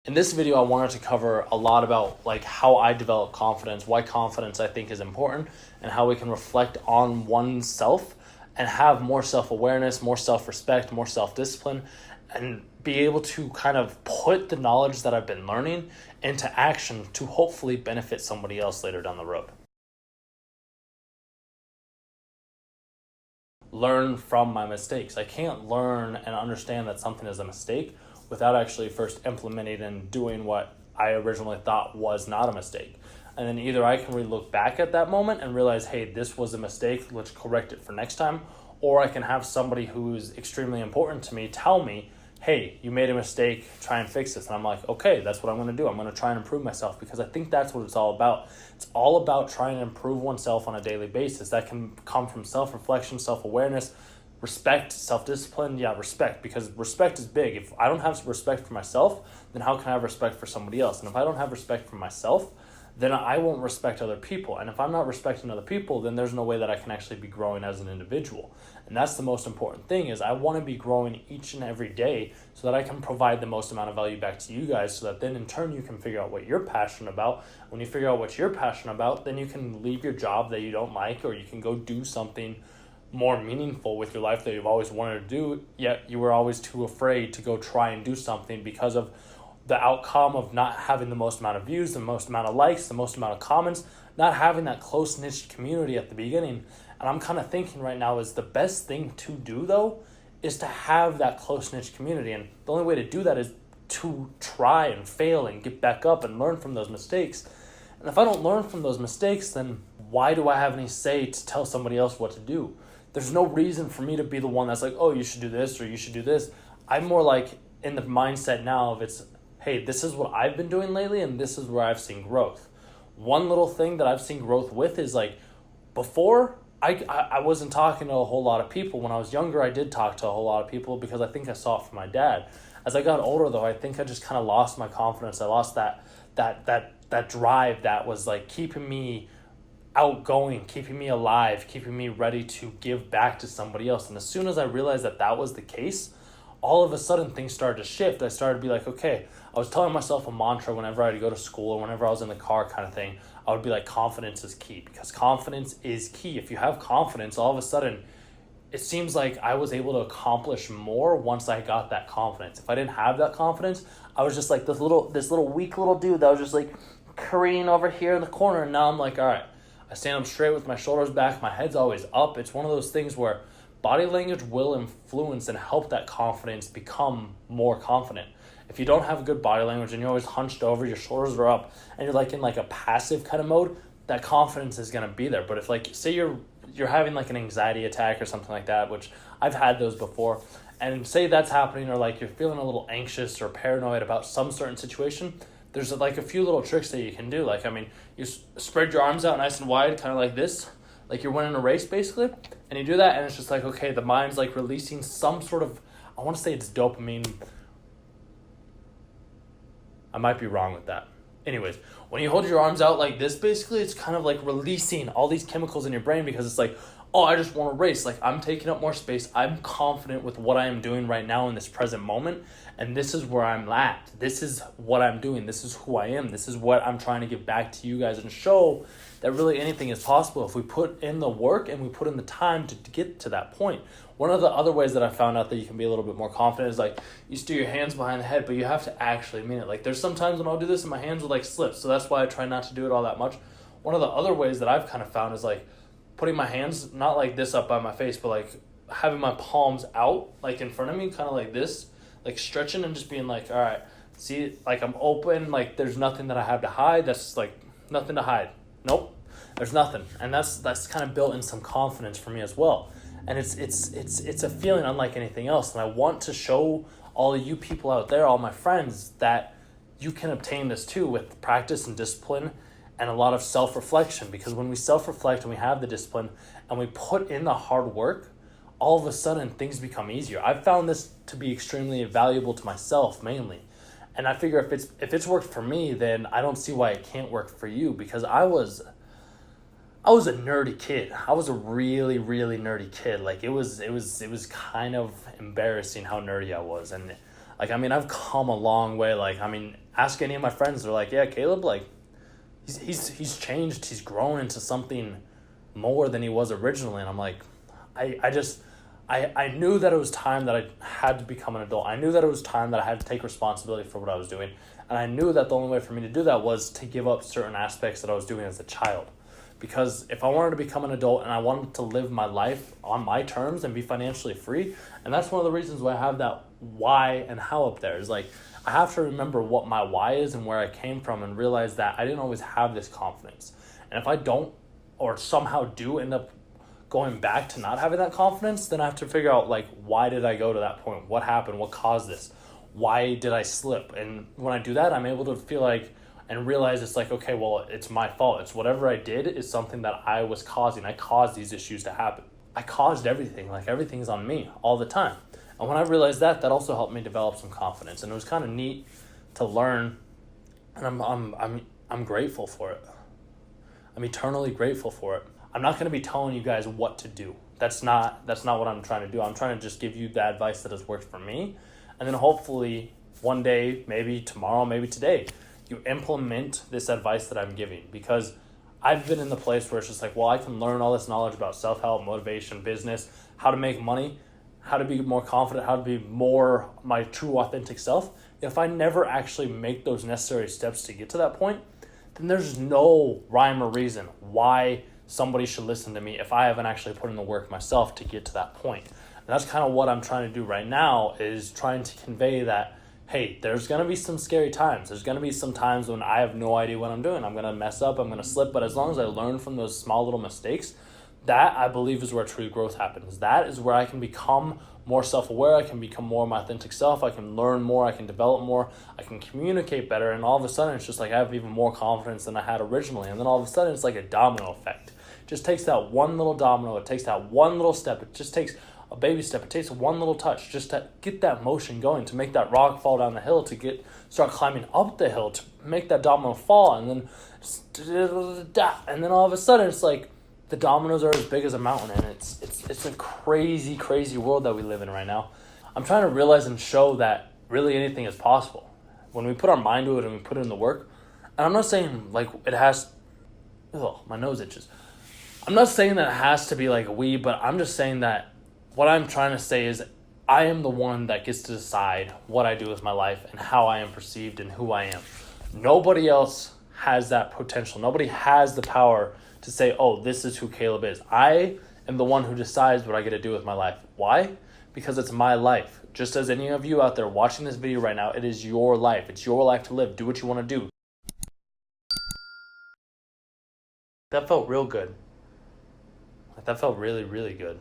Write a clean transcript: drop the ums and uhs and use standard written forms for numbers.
In this video, I wanted to cover a lot about like how I develop confidence, why confidence I think is important, and how we can reflect on oneself and have more self-awareness, more self-respect, more self-discipline, and be able to kind of put the knowledge that I've been learning into action to hopefully benefit somebody else later down the road. Learn from my mistakes. I can't learn and understand that something is a mistake without actually first implementing and doing what I originally thought was not a mistake. And then either I can look back at that moment and realize, hey, this was a mistake, let's correct it for next time, or I can have somebody who's extremely important to me tell me, hey, you made a mistake, try and fix this. And I'm like, okay, that's what I'm going to do. I'm going to try and improve myself, because I think that's what it's all about. It's all about trying to improve oneself on a daily basis. That can come from self-reflection, self-awareness, respect, self-discipline. Yeah, respect, because respect is big. If I don't have respect for myself, then how can I have respect for somebody else? And if I don't have respect for myself, then I won't respect other people. And if I'm not respecting other people, then there's no way that I can actually be growing as an individual. And that's the most important thing, is I want to be growing each and every day so that I can provide the most amount of value back to you guys, so that then in turn you can figure out what you're passionate about. When you figure out what you're passionate about, then you can leave your job that you don't like, or you can go do something more meaningful with your life that you've always wanted to do, yet you were always too afraid to go try and do something because of the outcome of not having the most amount of views, the most amount of likes, the most amount of comments, not having that close-knit community at the beginning. And I'm kind of thinking right now is the best thing to do, though, is to have that close-knit community. And the only way to do that is to try and fail and get back up and learn from those mistakes. And if I don't learn from those mistakes, then why do I have any say to tell somebody else what to do? There's no reason for me to be the one that's like, oh, you should do this or you should do this. I'm more like in the mindset now of it's, hey, this is what I've been doing lately and this is where I've seen growth. One little thing that I've seen growth with is like, before I wasn't talking to a whole lot of people. When I was younger, I did talk to a whole lot of people because I think I saw it from my dad. As I got older, though, I think I just kind of lost my confidence. I lost that drive that was like keeping me outgoing, keeping me alive, keeping me ready to give back to somebody else. And as soon as I realized that that was the case, all of a sudden things started to shift. I started to be like, okay, I was telling myself a mantra whenever I had to go to school or whenever I was in the car kind of thing. I would be like, confidence is key, because confidence is key. If you have confidence, all of a sudden it seems like I was able to accomplish more once I got that confidence. If I didn't have that confidence, I was just like this little weak little dude that was just like careening over here in the corner. And now I'm like, all right, I stand up straight with my shoulders back, my head's always up. It's one of those things where body language will influence and help that confidence become more confident. If you don't have good body language and you're always hunched over, your shoulders are up, and you're like in like a passive kind of mode, that confidence is going to be there. But if like, say you're having like an anxiety attack or something like that, which I've had those before, and say that's happening, or like you're feeling a little anxious or paranoid about some certain situation, there's like a few little tricks that you can do. Like, I mean, you spread your arms out nice and wide, kind of like this, like you're winning a race basically, and you do that, and it's just like, okay, the mind's like releasing some sort of, I want to say it's dopamine. I might be wrong with that. Anyways, when you hold your arms out like this, basically it's kind of like releasing all these chemicals in your brain, because it's like, oh, I just want to race. Like, I'm taking up more space. I'm confident with what I am doing right now in this present moment. And this is where I'm at. This is what I'm doing. This is who I am. This is what I'm trying to give back to you guys, and show that really anything is possible if we put in the work and we put in the time to get to that point. One of the other ways that I found out that you can be a little bit more confident is like, you steer your hands behind the head, but you have to actually mean it. Like, there's sometimes when I'll do this and my hands will like slip. So that's why I try not to do it all that much. One of the other ways that I've kind of found is like putting my hands, not like this up by my face, but like having my palms out, like in front of me, kind of like this, like stretching and just being like, all right, see, like I'm open, like there's nothing that I have to hide. That's like nothing to hide. Nope, there's nothing. And that's kind of built in some confidence for me as well. And it's a feeling unlike anything else. And I want to show all of you people out there, all my friends, that you can obtain this too with practice and discipline and a lot of self-reflection. Because when we self-reflect and we have the discipline and we put in the hard work, all of a sudden things become easier. I've found this to be extremely valuable to myself mainly. And I figure if it's worked for me, then I don't see why it can't work for you, because I was a nerdy kid. I was a really, really nerdy kid. Like, it was kind of embarrassing how nerdy I was. And Like, I mean, I've come a long way. Like, I mean, ask any of my friends, they're like, yeah, Caleb, like, he's changed, he's grown into something more than he was originally. And I'm like, I knew that it was time that I had to become an adult. I knew that it was time that I had to take responsibility for what I was doing. And I knew that the only way for me to do that was to give up certain aspects that I was doing as a child. Because if I wanted to become an adult and I wanted to live my life on my terms and be financially free, and that's one of the reasons why I have that why and how up there, is like, I have to remember what my why is and where I came from, and realize that I didn't always have this confidence. And if I don't, or somehow do end up going back to not having that confidence, then I have to figure out, like, why did I go to that point? What happened? What caused this? Why did I slip? And when I do that, I'm able to feel like and realize it's like, okay, well, it's my fault. It's whatever I did is something that I was causing. I caused these issues to happen. I caused everything. Like, everything's on me all the time. And when I realized that also helped me develop some confidence. And it was kind of neat to learn, and I'm grateful for it. I'm eternally grateful for it. I'm not going to be telling you guys what to do. That's not what I'm trying to do. I'm trying to just give you the advice that has worked for me. And then hopefully one day, maybe tomorrow, maybe today, you implement this advice that I'm giving. Because I've been in the place where it's just like, well, I can learn all this knowledge about self-help, motivation, business, how to make money, how to be more confident, how to be more my true authentic self. If I never actually make those necessary steps to get to that point, then there's no rhyme or reason why somebody should listen to me if I haven't actually put in the work myself to get to that point. And that's kind of what I'm trying to do right now, is trying to convey that, hey, there's going to be some scary times. There's going to be some times when I have no idea what I'm doing. I'm going to mess up. I'm going to slip. But as long as I learn from those small little mistakes, that, I believe, is where true growth happens. That is where I can become more self-aware. I can become more my authentic self. I can learn more. I can develop more. I can communicate better. And all of a sudden, it's just like I have even more confidence than I had originally. And then all of a sudden, it's like a domino effect. It just takes that one little domino. It takes that one little step. It just takes a baby step. It takes one little touch just to get that motion going, to make that rock fall down the hill, to start climbing up the hill, to make that domino fall. And then all of a sudden, it's like the dominoes are as big as a mountain, and it's a crazy, crazy world that we live in right now. I'm trying to realize and show that really anything is possible when we put our mind to it and we put in the work. And I'm not saying like it has, my nose itches. I'm not saying that it has to be like but I'm just saying that what I'm trying to say is I am the one that gets to decide what I do with my life and how I am perceived and who I am. Nobody else has that potential. Nobody has the power to say, oh, this is who Caleb is. I am the one who decides what I get to do with my life. Why? Because it's my life. Just as any of you out there watching this video right now, it is your life. It's your life to live. Do what you want to do. That felt real good. That felt really, really good.